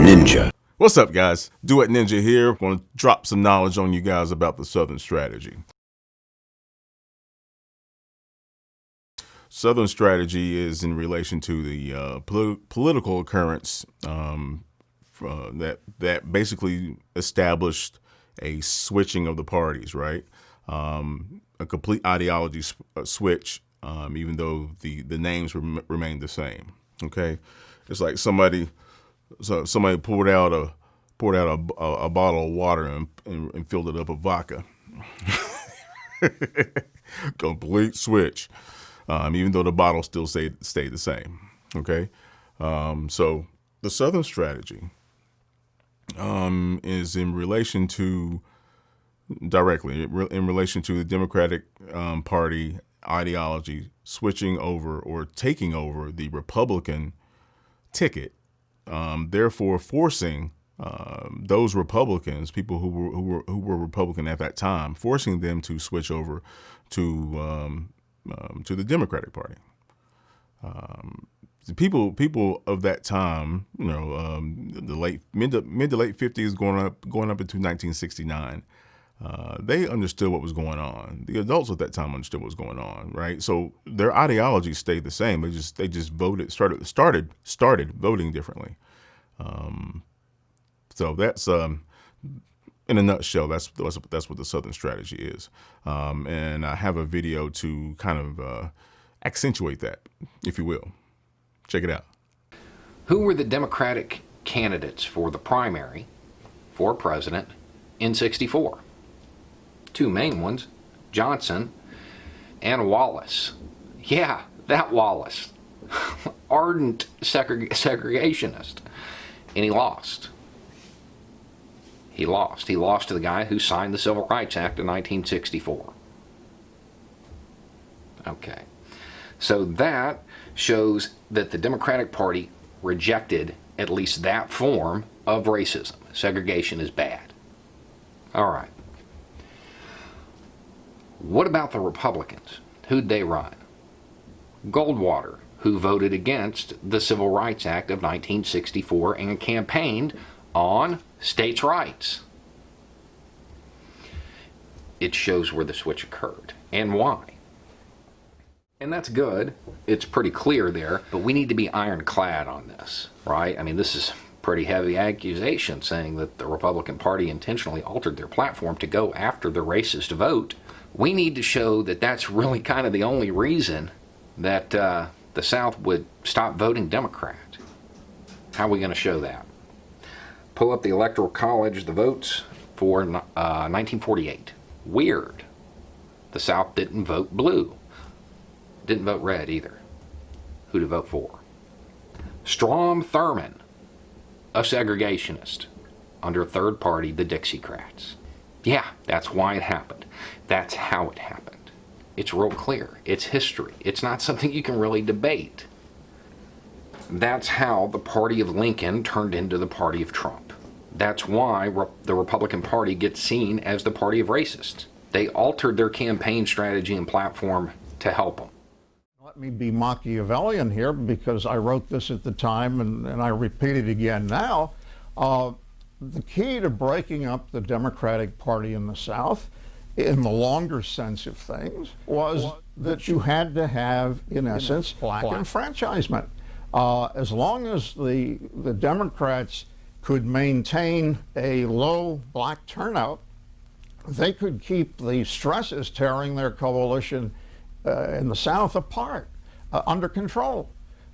Ninja. What's up, guys? Duet Ninja here. Want to drop some knowledge on you guys about the Southern strategy. Southern strategy is in relation to the political occurrence that basically established a switching of the parties, right? A complete ideology switch, even though the names remain the same. Okay, it's like somebody poured out a bottle of water and filled it up with vodka. Complete switch. Even though the bottle still stayed the same. Okay, so the Southern strategy is in relation to the Democratic Party ideology switching over or taking over the Republican ticket, therefore forcing those Republicans, people who were Republican at that time, forcing them to switch over to the Democratic Party. The people of that time, the mid to late 50s, going up into 1969, they understood what was going on. The adults at that time understood what was going on, right? So their ideology stayed the same. They just started voting differently. So that's in a nutshell, that's what the Southern strategy is. And I have a video to kind of accentuate that, if you will. Check it out. Who were the Democratic candidates for the primary for president in '64? Two main ones, Johnson and Wallace. Yeah, that Wallace. Ardent segregationist. And he lost. He lost. He lost to the guy who signed the Civil Rights Act in 1964. Okay. So that shows that the Democratic Party rejected at least that form of racism. Segregation is bad. All right. What about the Republicans? Who'd they run? Goldwater, who voted against the Civil Rights Act of 1964 and campaigned on states' rights. It shows where the switch occurred and why. And that's good. It's pretty clear there, but we need to be ironclad on this, right? I mean, this is pretty heavy accusation saying that the Republican Party intentionally altered their platform to go after the racist vote. We need to show that that's really kind of the only reason that the South would stop voting Democrat. How are we going to show that? Pull up the Electoral College, the votes for 1948. Weird. The South didn't vote blue. Didn't vote red either. Who to vote for? Strom Thurmond, a segregationist, under a third party, the Dixiecrats. Yeah, that's why it happened. That's how it happened. It's real clear. It's history. It's not something you can really debate. That's how the party of Lincoln turned into the party of Trump. That's why the Republican Party gets seen as the party of racists. They altered their campaign strategy and platform to help them. Let me be Machiavellian here because I wrote this at the time and I repeat it again now. The key to breaking up the Democratic Party in the South, in the longer sense of things, was that you had to have, in essence, black enfranchisement. As long as the Democrats could maintain a low black turnout, they could keep the stresses tearing their coalition in the South apart, under control.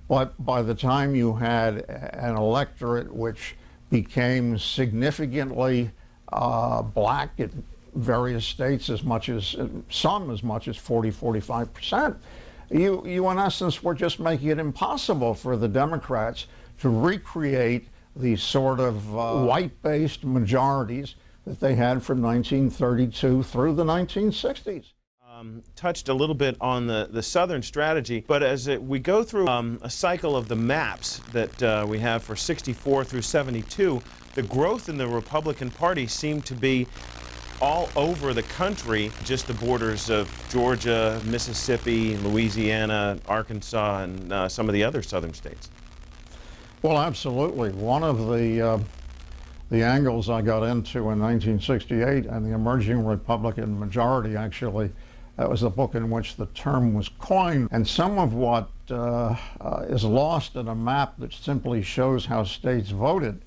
But by the time you had an electorate which became significantly black in various states, as much as 40-45%, you in essence were just making it impossible for the Democrats to recreate the sort of white-based majorities that they had from 1932 through the 1960s. Touched a little bit on the Southern strategy, but as we go through a cycle of the maps that we have for 64 through 72, the growth in the Republican Party seemed to be all over the country, just the borders of Georgia, Mississippi, Louisiana, Arkansas, and some of the other southern states. Well, absolutely. One of the angles I got into in 1968 and the emerging Republican majority, actually, that was the book in which the term was coined. And some of what is lost in a map that simply shows how states voted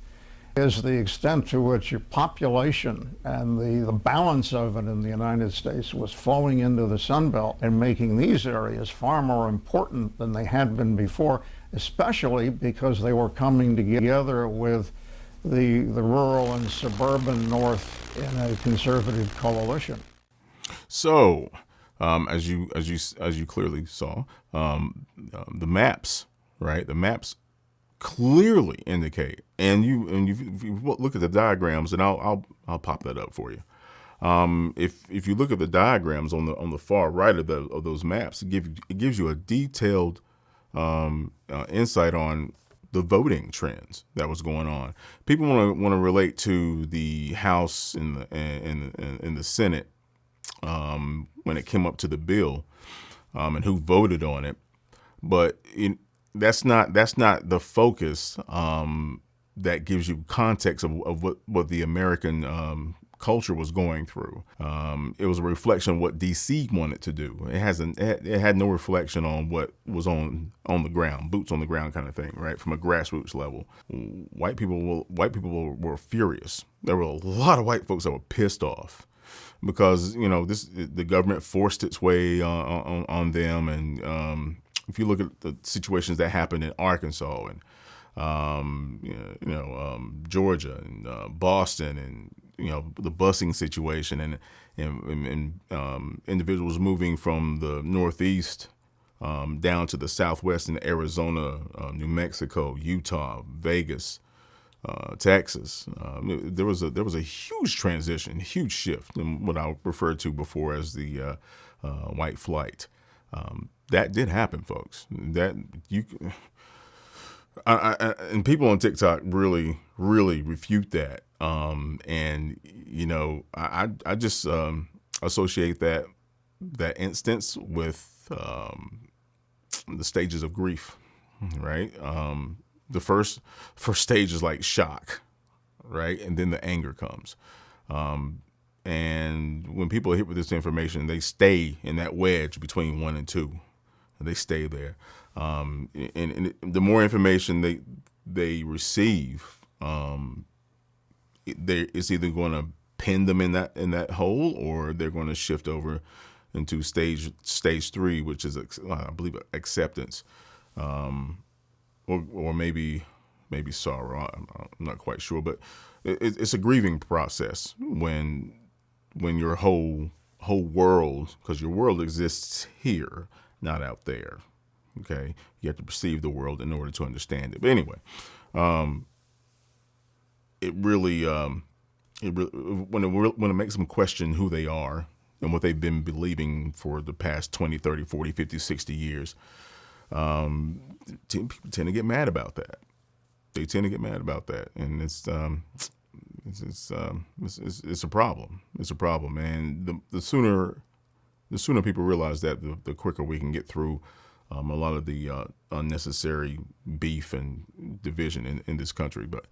is the extent to which your population and the balance of it in the United States was flowing into the Sun Belt and making these areas far more important than they had been before, especially because they were coming together with the rural and suburban North in a conservative coalition. So, as you clearly saw, the maps, right? The maps clearly indicate, and if you look at the diagrams, and I'll pop that up for you. If you look at the diagrams on the far right of those maps, it gives you a detailed insight on the voting trends that was going on. People want to relate to the House and the Senate when it came up to the bill and who voted on it, but that's not the focus that gives you context of what the American culture was going through. It was a reflection of what DC wanted to do. It had no reflection on what was on the ground, boots on the ground kind of thing, right? From a grassroots level. White people were furious. There were a lot of white folks that were pissed off because the government forced its way on them, and if you look at the situations that happened in Arkansas and Georgia and Boston, and the busing situation, and individuals moving from the Northeast down to the Southwest in Arizona, New Mexico, Utah, Vegas, Texas. There was a huge transition, huge shift in what I referred to before as the white flight. That did happen, folks. That you. And people on TikTok really refute that. And I just associate that instance with the stages of grief, right? The first stage is like shock, right? And then the anger comes. And when people are hit with this information, they stay in that wedge between 1 and 2. They stay there. And the more information they receive, it's either going to pin them in that hole, or they're going to shift over into stage 3, which is I believe acceptance, or maybe sorrow. I'm not quite sure, but it's a grieving process when your whole world, because your world exists here, not out there. Okay, you have to perceive the world in order to understand it. But anyway, it really when it makes them question who they are and what they've been believing for the past 20, 30, 40, 50, 60 years, people tend to get mad about that. They tend to get mad about that, and it's a problem. It's a problem, and the sooner people realize that, the quicker we can get through a lot of the unnecessary beef and division in this country. But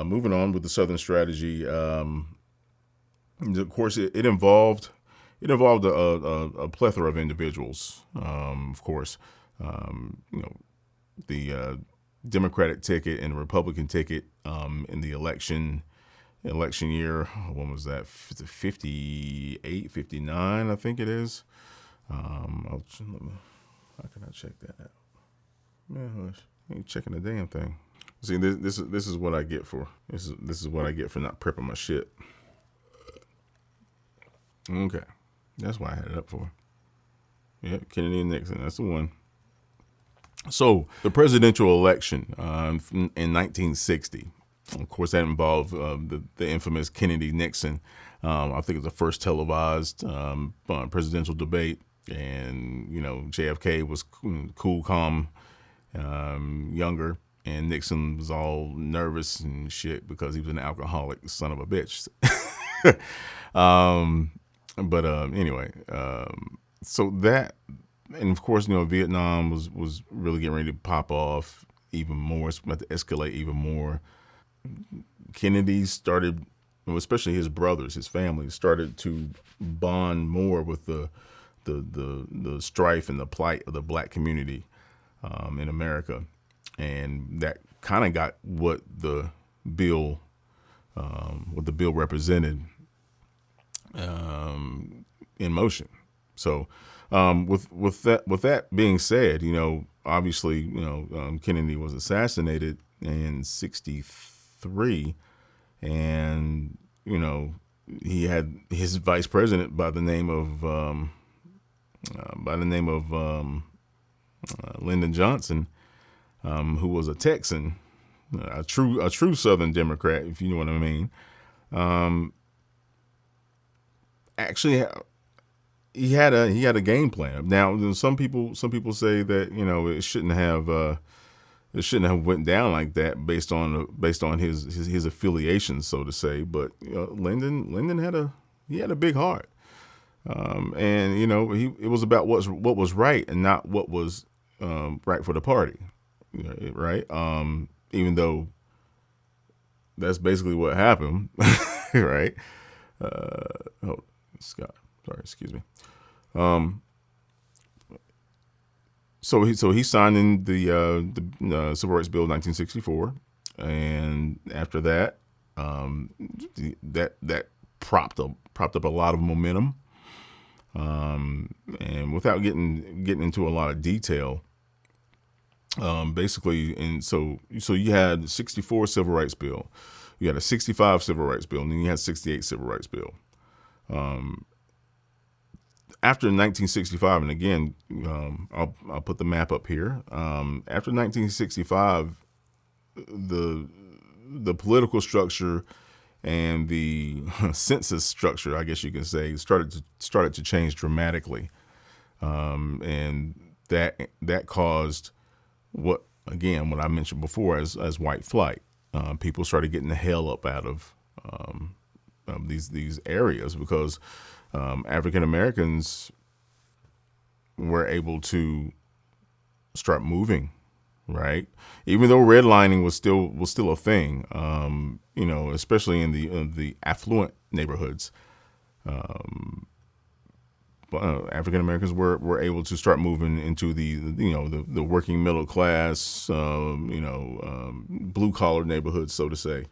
moving on with the Southern strategy, of course, it involved a plethora of individuals. Of course, the Democratic ticket and the Republican ticket in the election year. When was that? 58, 59, I think it is. How can I check that out? Man, hush. I ain't checking the damn thing. See, this is what I get for this is what I get for not prepping my shit. Okay, that's why I had it up for. Yep, Kennedy and Nixon. That's the one. So the presidential election in 1960. Of course, that involved the infamous Kennedy-Nixon. I think it was the first televised presidential debate, and JFK was cool, calm, younger, and Nixon was all nervous and shit because he was an alcoholic son of a bitch. Anyway, so that and of course, Vietnam was really getting ready to pop off even more. It's about to escalate even more. Kennedy started, especially his brothers, his family, started to bond more with the strife and the plight of the black community in America, and that kind of got bill what the bill represented in motion. So with that being said, obviously, Kennedy was assassinated in '63, and he had his vice president by the name of Lyndon Johnson, who was a Texan, a true Southern Democrat, if you know what I mean. Actually, he had a game plan. Now, some people say that it shouldn't have went down like that based on his affiliations, so to say. But Lyndon had a big heart, and it was about what was right and not what was right for the party, right? Even though that's basically what happened, right? Scott, sorry, excuse me. So he signed in the Civil Rights Bill of 1964, and after that, that propped up a lot of momentum. And without getting into a lot of detail, basically, and so you had 64 Civil Rights Bill, you had a 65 Civil Rights Bill, and then you had 68 Civil Rights Bill. After 1965, and again, I'll put the map up here. After 1965, the political structure and the census structure, I guess you can say, started to change dramatically, and that caused what I mentioned before as white flight. People started getting the hell up out of these areas because African Americans were able to start moving, right? Even though redlining was still a thing, especially in the affluent neighborhoods. African Americans were able to start moving into the working middle class, blue collar neighborhoods, so to say.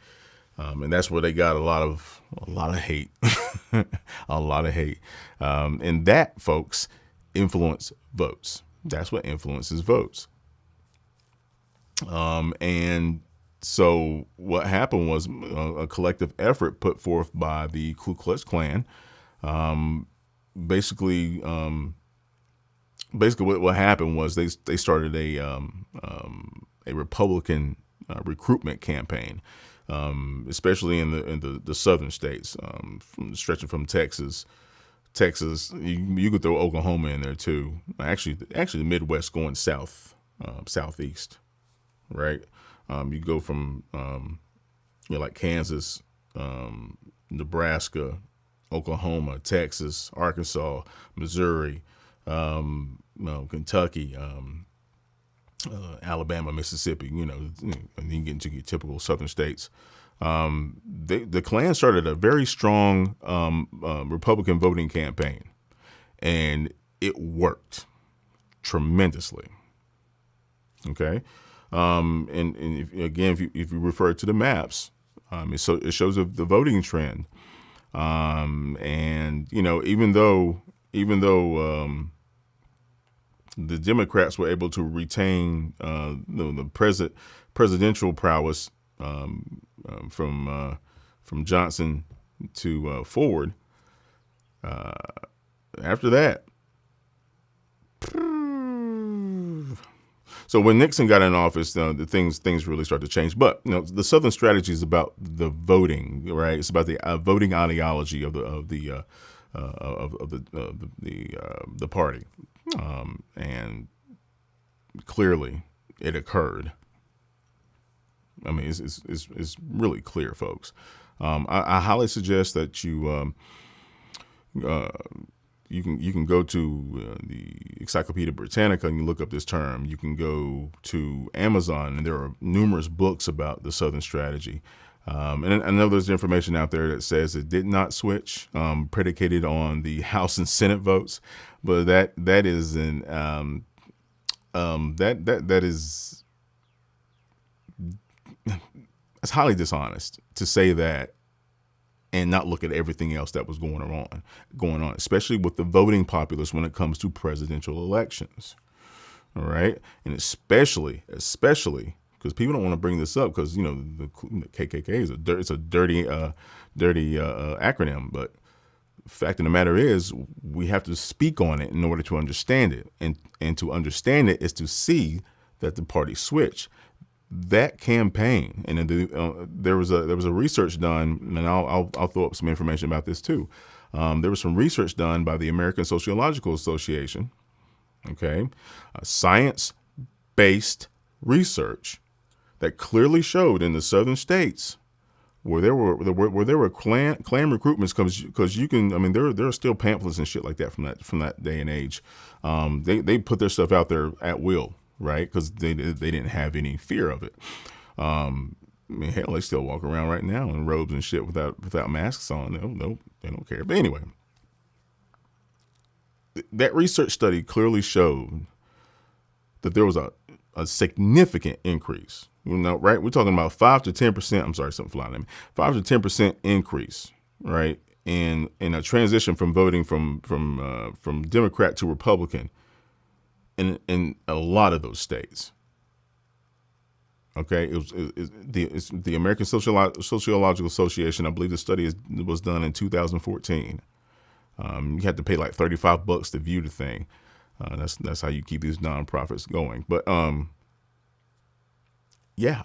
And that's where they got a lot of hate, a lot of hate. And that, folks, influence votes. That's what influences votes. And so what happened was a collective effort put forth by the Ku Klux Klan. Basically, what happened was they started a Republican recruitment campaign. Especially in the southern states, stretching from Texas, you could throw Oklahoma in there too. Actually, the Midwest going south, southeast, right? You go from like Kansas, Nebraska, Oklahoma, Texas, Arkansas, Missouri, Kentucky. Alabama, Mississippi, and then you get into your typical southern states. The Klan started a very strong Republican voting campaign, and it worked tremendously. Okay, and if you refer to the maps, it shows the voting trend, and even though the Democrats were able to retain the presidential prowess from Johnson to Ford. After that, so when Nixon got in office, the things really started to change. But the Southern strategy is about the voting, right? It's about the voting ideology of the party. And clearly it occurred. I mean, it's really clear, folks. I highly suggest that you you can go to the Encyclopedia Britannica and you look up this term. You can go to Amazon and there are numerous books about the Southern strategy. And I know there's information out there that says it did not switch, predicated on the House and Senate votes, but that is it's highly dishonest to say that and not look at everything else that was going on, especially with the voting populace when it comes to presidential elections. All right. And especially because people don't want to bring this up because, the KKK is it's a dirty acronym. But the fact of the matter is we have to speak on it in order to understand it. And to understand it is to see that the party switch. That campaign, and there was a research done, and I'll throw up some information about this too. There was some research done by the American Sociological Association, okay, science-based research that clearly showed in the southern states where there were clan recruitments, because you can, I mean, there are still pamphlets and shit like that from that day and age. They put their stuff out there at will. Right, because they didn't have any fear of it. I mean, hell, they still walk around right now in robes and shit without masks on. No, they don't care. But anyway, that research study clearly showed that there was a significant increase. Right? We're talking about 5 to 10%. I'm sorry, something flying at me. 5 to 10% increase, right, in a transition from voting from Democrat to Republican. In a lot of those states. Okay, it's the American Sociological Association. I believe the study was done in 2014. You had to pay like $35 to view the thing. That's how you keep these nonprofits going. But yeah,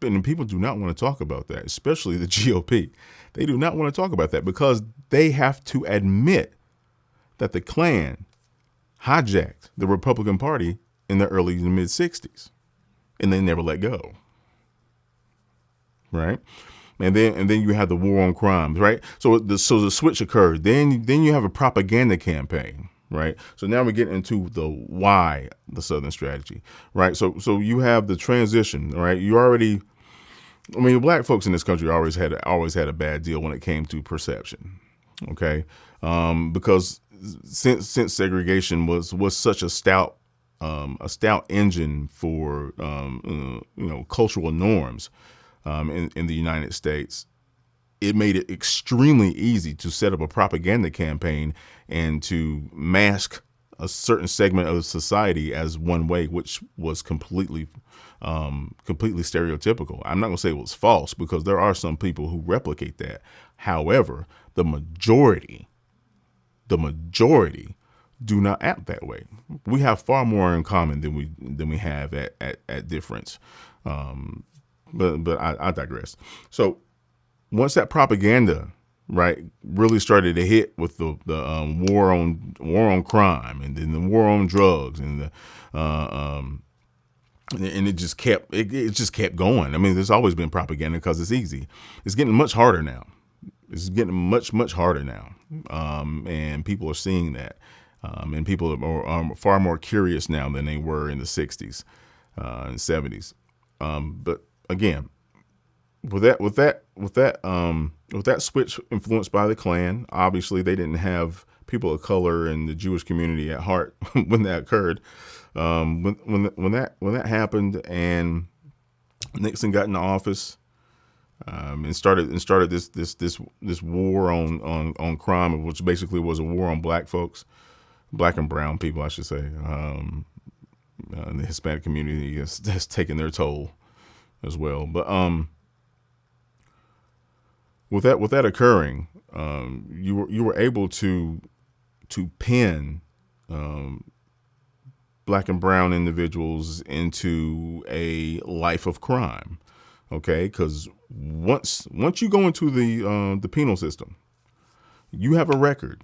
and people do not want to talk about that, especially the GOP. They do not want to talk about that because they have to admit that the Klan hijacked the Republican Party in the early and mid 60s, and they never let go. Right. And then you have the war on crime. Right. So the switch occurred. Then you have a propaganda campaign. Right. So now we get into the why the Southern strategy. Right. So you have the transition. Right. Black folks in this country always had a bad deal when it came to perception. OK, because since segregation was such a stout engine for cultural norms in the United States, it made it extremely easy to set up a propaganda campaign and to mask a certain segment of society as one way, which was completely stereotypical. I'm not going to say it was false because there are some people who replicate that. However, the majority do not act that way. We have far more in common than we have at difference. But I digress. So once that propaganda, right, really started to hit with the war on crime and then the war on drugs and it just kept going. I mean, there's always been propaganda because it's easy. It's getting much harder now. It's getting much harder now, and people are seeing that, and people are far more curious now than they were in the 60s and 70s. But again, with that switch influenced by the Klan, obviously they didn't have people of color and the Jewish community at heart when that occurred. When that happened and Nixon got into office. And started this war on crime, which basically was a war on black folks, black and brown people, I should say. The Hispanic community has taken their toll as well. But with that occurring, you were able to pin black and brown individuals into a life of crime. Okay, because once you go into the penal system, you have a record.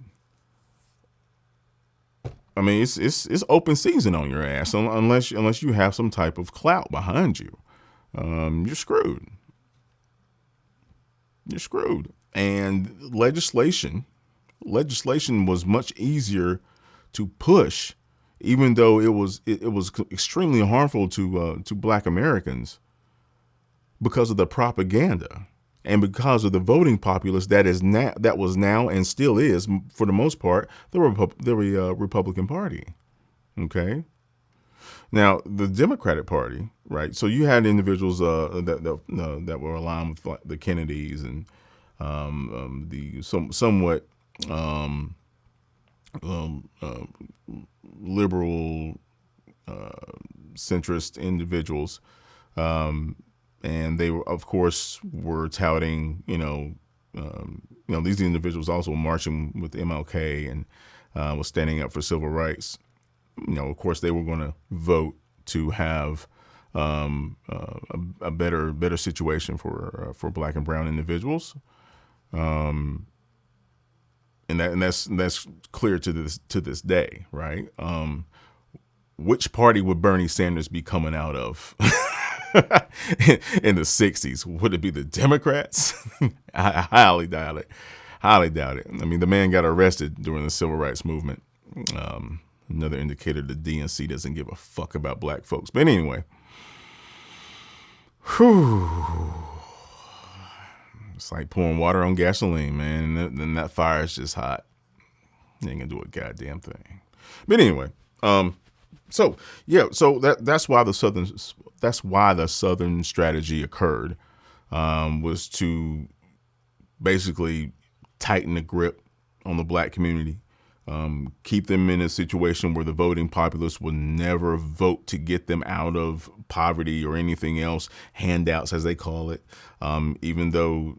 I mean, it's open season on your ass unless you have some type of clout behind you. You're screwed. You're screwed. And legislation legislation was much easier to push, even though it was extremely harmful to Black Americans because of the propaganda and because of the voting populace that was now and still is, for the most part, the Republican Party. Okay. Now, the Democratic Party, right? So you had individuals that were aligned with like the Kennedys and the somewhat liberal centrist individuals, and they were, of course, were touting, these individuals also marching with MLK and was standing up for civil rights. Of course, they were going to vote to have a better situation for Black and brown individuals, and that's clear to this day, right? Which party would Bernie Sanders be coming out of in the 60s? Would it be the Democrats? I highly doubt it. Highly doubt it. I mean, the man got arrested during the civil rights movement. Another indicator the DNC doesn't give a fuck about Black folks. But anyway, it's like pouring water on gasoline, man. And then that fire is just hot. You ain't gonna do a goddamn thing. But anyway, so that's why the Southern strategy occurred, was to basically tighten the grip on the Black community. Keep them in a situation where the voting populace will never vote to get them out of poverty or anything else, handouts as they call it, even though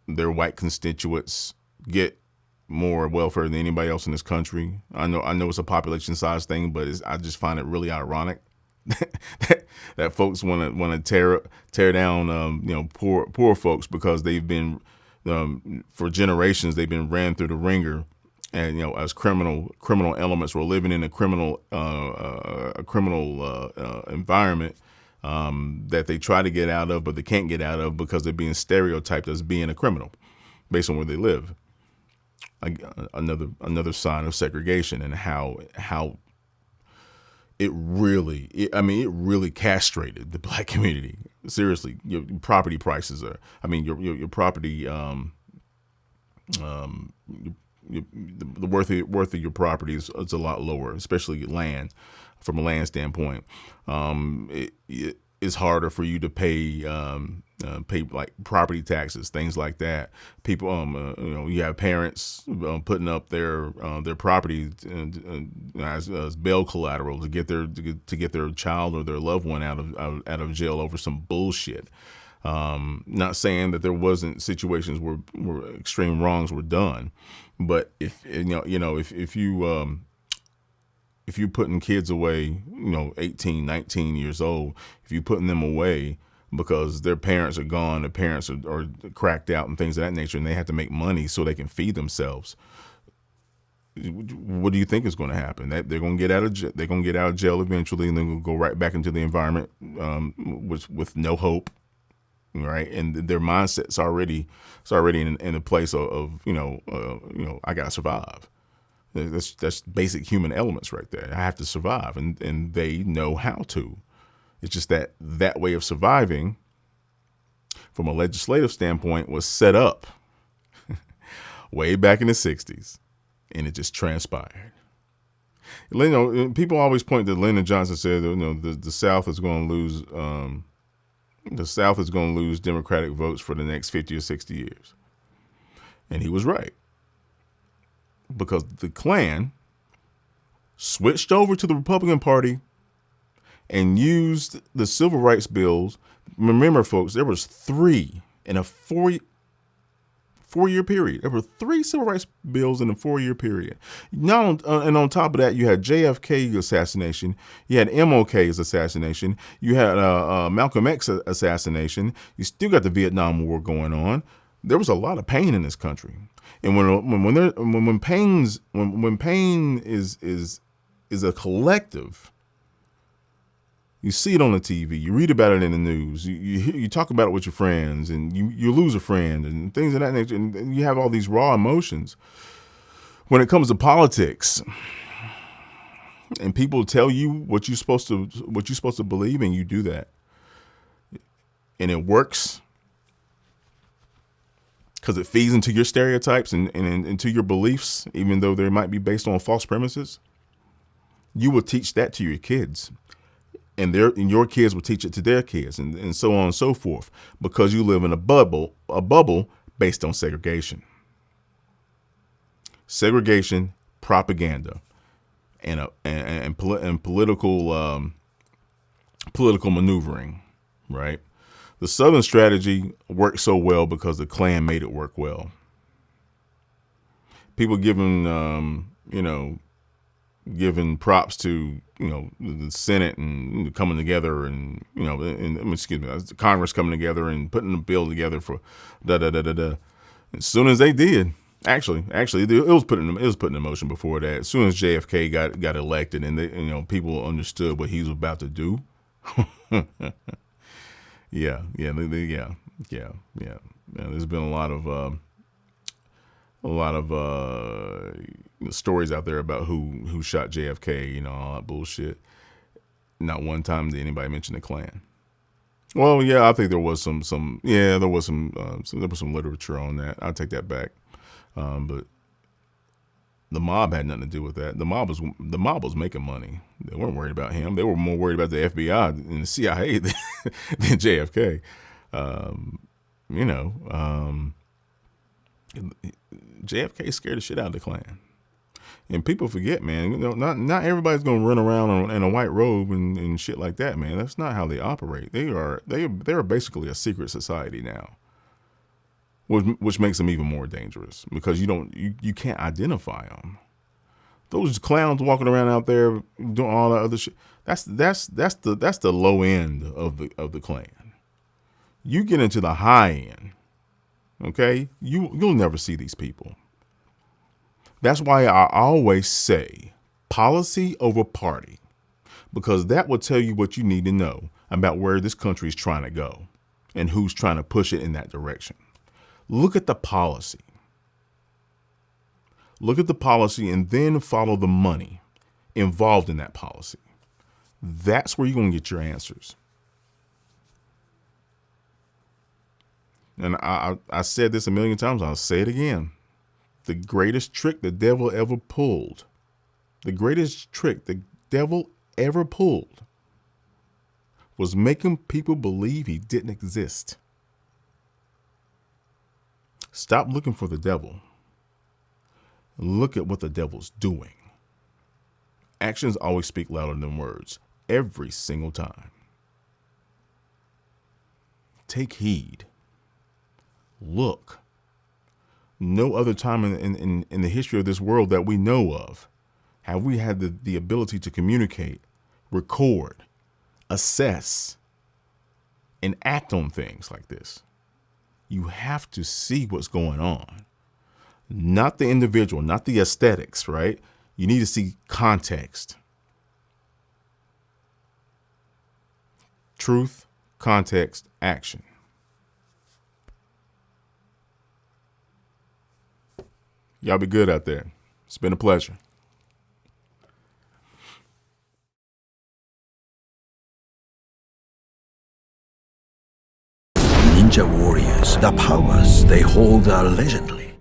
their white constituents get more welfare than anybody else in this country. I know it's a population size thing, but I just find it really ironic that folks want to tear down poor folks because they've been for generations they've been ran through the ringer. And as criminal elements, were living in a criminal environment that they try to get out of, but they can't get out of because they're being stereotyped as being a criminal based on where they live. Another sign of segregation and how it really castrated the Black community. Seriously, your property prices your property the worth of your property is a lot lower, especially land. From a land standpoint, it's harder for you to pay like property taxes, things like that. People, you have parents putting up their property as bail collateral to get their child or their loved one out of jail over some bullshit. Not saying that there wasn't situations where extreme wrongs were done, but if you're putting kids away, 18, 19 years old, if you're putting them away because their parents are gone, their parents are cracked out and things of that nature, and they have to make money so they can feed themselves, what do you think is going to happen? That they're going to get out of jail. They're going to get out of jail eventually, and then go right back into the environment with no hope. Right, and their mindset's already in a place of I gotta survive. That's basic human elements right there. I have to survive, and they know how to. It's just that way of surviving, from a legislative standpoint, was set up way back in the 60s, and it just transpired. People always point to Lyndon Johnson said that the South is going to lose. The South is going to lose Democratic votes for the next 50 or 60 years. And he was right. Because the Klan switched over to the Republican Party and used the civil rights bills. Remember, folks, there was 3 in a 4-year period. There were 3 civil rights bills in a 4-year period. And on top of that, you had JFK assassination. You had MLK's assassination. You had Malcolm X assassination. You still got the Vietnam War going on. There was a lot of pain in this country. And when pain is a collective, you see it on the TV, you read about it in the news, you talk about it with your friends, and you lose a friend and things of that nature, and you have all these raw emotions. when it comes to politics, and people tell you what you're supposed to believe, and you do that, and it works because it feeds into your stereotypes and into your beliefs, even though they might be based on false premises. You will teach that to your kids, and your kids will teach it to their kids, and so on and so forth, because you live in a bubble based on segregation, propaganda, and political maneuvering, right? The Southern strategy worked so well because the Klan made it work well. People giving props to the Senate and coming together, and the Congress coming together and putting a bill together for da da da da da. As soon as they did, actually, it was put in motion before that. As soon as JFK got elected, and people understood what he was about to do. Yeah. There's been a lot of stories out there about who shot JFK, all that bullshit. Not one time did anybody mention the Klan. Well, yeah, I think there was some literature on that. I'll take that back. But the mob had nothing to do with that. The mob was making money. They weren't worried about him. They were more worried about the FBI and the CIA than JFK. JFK scared the shit out of the Klan. And people forget, man, not everybody's going to run around in a white robe and shit like that, man. That's not how they operate. They're basically a secret society now, which makes them even more dangerous because you can't identify them. Those clowns walking around out there doing all that other shit. That's the low end of the Klan. You get into the high end, okay? You'll never see these people. That's why I always say policy over party, because that will tell you what you need to know about where this country is trying to go and who's trying to push it in that direction. Look at the policy. Look at the policy and then follow the money involved in that policy. That's where you're going to get your answers. And I said this a million times. I'll say it again. The greatest trick the devil ever pulled, was making people believe he didn't exist. Stop looking for the devil. Look at what the devil's doing. Actions always speak louder than words, every single time. Take heed. Look. No other time in the history of this world that we know of have we had the ability to communicate, record, assess, and act on things like this. You have to see what's going on. Not the individual, not the aesthetics, right? You need to see context. Truth, context, action. Y'all be good out there. It's been a pleasure. Ninja warriors, the powers they hold are legendary.